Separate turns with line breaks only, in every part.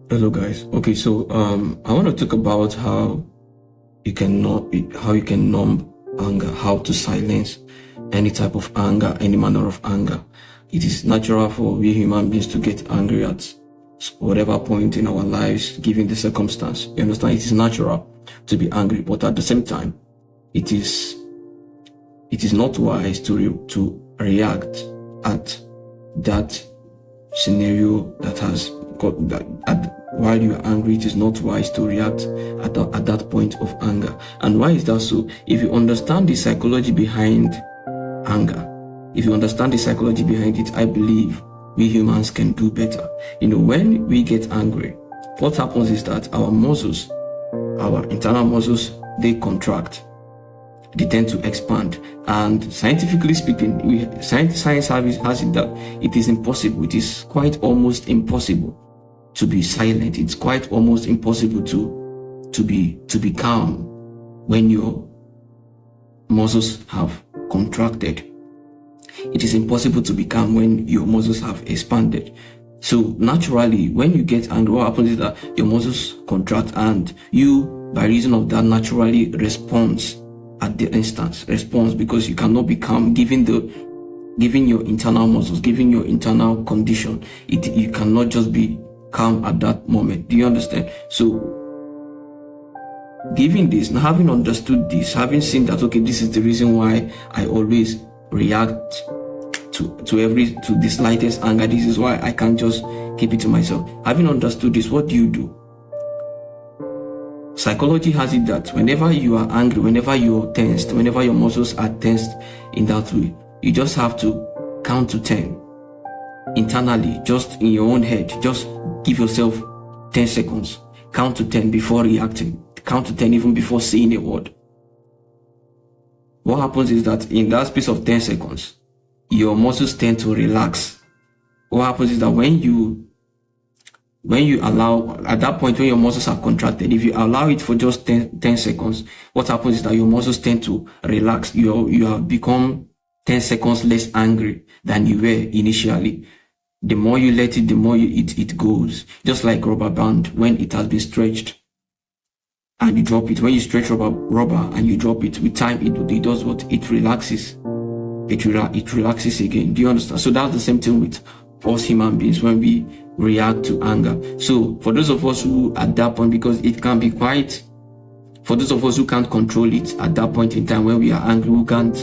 Hello guys. Okay, so I want to talk about how you can numb anger, how to silence any type of anger, any manner of anger. It is natural for we human beings to get angry at whatever point in our lives, given the circumstance. You understand? It is natural to be angry, but at the same time, it is not wise to react at that scenario that has got that while you are angry. It is not wise to react at that point of anger. And why is that so? If you understand the psychology behind anger, if you understand the psychology behind it, I believe we humans can do better. When we get angry, what happens is that our muscles, our internal muscles, they contract, they tend to expand. And scientifically speaking, science has it that it is impossible, it is quite almost impossible to be silent. It's quite almost impossible to be calm when your muscles have contracted. It is impossible to be calm when your muscles have expanded. So naturally, when you get angry, what happens is that your muscles contract, and you, by reason of that, naturally responds at the instance, because you cannot be calm given your internal muscles, given your internal condition. You cannot just be calm at that moment. Do you understand? So given this, now having understood this, having seen that, okay, this is the reason why I always react to the slightest anger, this is why I can't just keep it to myself. Having understood this, what do? Psychology has it that whenever you are angry, whenever you're tensed, whenever your muscles are tensed in that way, you just have to count to 10 internally, just in your own head. Just give yourself 10 seconds. Count to 10 before reacting. Count to 10 even before saying a word. What happens is that in that space of 10 seconds, your muscles tend to relax. What happens is that when you allow, at that point when your muscles have contracted, if you allow it for just 10 seconds, what happens is that your muscles tend to relax. You have become 10 seconds less angry than you were initially. The more you let it, the more it goes. Just like rubber band, when it has been stretched and you drop it. When you stretch rubber and you drop it, with time it does what? It relaxes. It relaxes again. Do you understand? So that's the same thing with us human beings when we react to anger. So for those of us who at that point, because it can be quite, for those of us who can't control it at that point in time when we are angry, who can't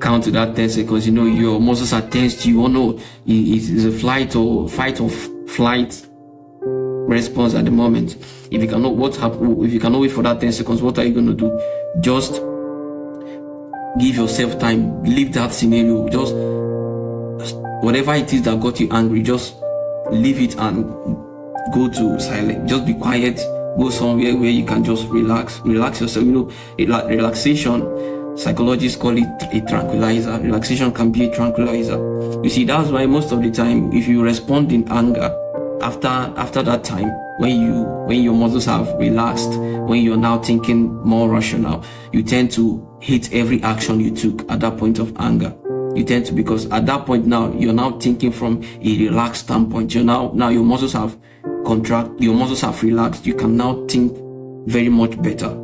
count to that 10 seconds, your muscles are tensed, you know it's a fight or flight response at the moment. If you cannot wait for that 10 seconds, what are you going to do? Just give yourself time, leave that scenario, just whatever it is that got you angry, just leave it and go to silent. Just be quiet, go somewhere where you can just relax yourself. Relaxation, psychologists call it a tranquilizer. Relaxation can be a tranquilizer. You see, that's why most of the time, if you respond in anger, after that time, when your muscles have relaxed, when you're now thinking more rational, you tend to hate every action you took at that point of anger. You tend to, because at that point now, you're now thinking from a relaxed standpoint. Now your muscles have relaxed. You can now think very much better.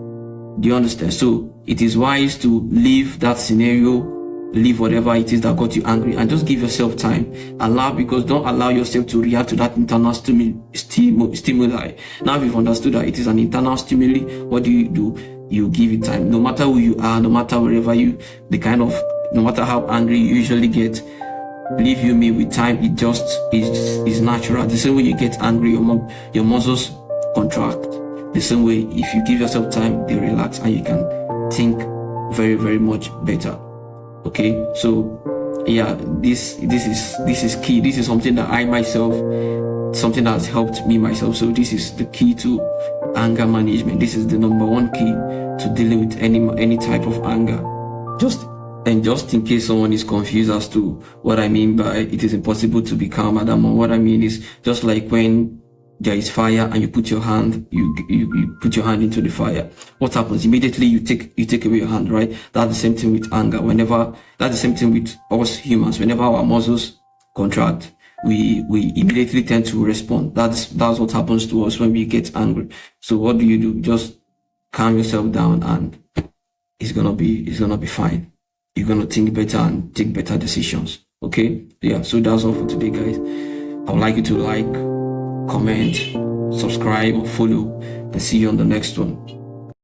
Do you understand? So it is wise to leave that scenario, leave whatever it is that got you angry, and just give yourself time. Because don't allow yourself to react to that internal stimuli. Now you've understood that it is an internal stimuli, what do? You give it time. No matter who you are, no matter wherever no matter how angry you usually get, believe you me, with time, it just is natural. The same way you get angry, your muscles contract. The same way, if you give yourself time, they relax and you can think very, very much better. Okay, so yeah, this is key. This is something that something that has helped me myself. So this is the key to anger management. This is the number one key to dealing with any type of anger. Just in case someone is confused as to what I mean by it is impossible to be calm at that moment, what I mean is just like when there is fire and you put your hand into the fire. What happens? Immediately you take away your hand, right? That's the same thing with anger. That's the same thing with us humans. Whenever our muscles contract, we immediately tend to respond. That's what happens to us when we get angry. So what do? Just calm yourself down, and it's gonna be fine. You're gonna think better and take better decisions. Okay? Yeah, so that's all for today, guys. I would like you to like, comment, subscribe, or follow, and see you on the next one.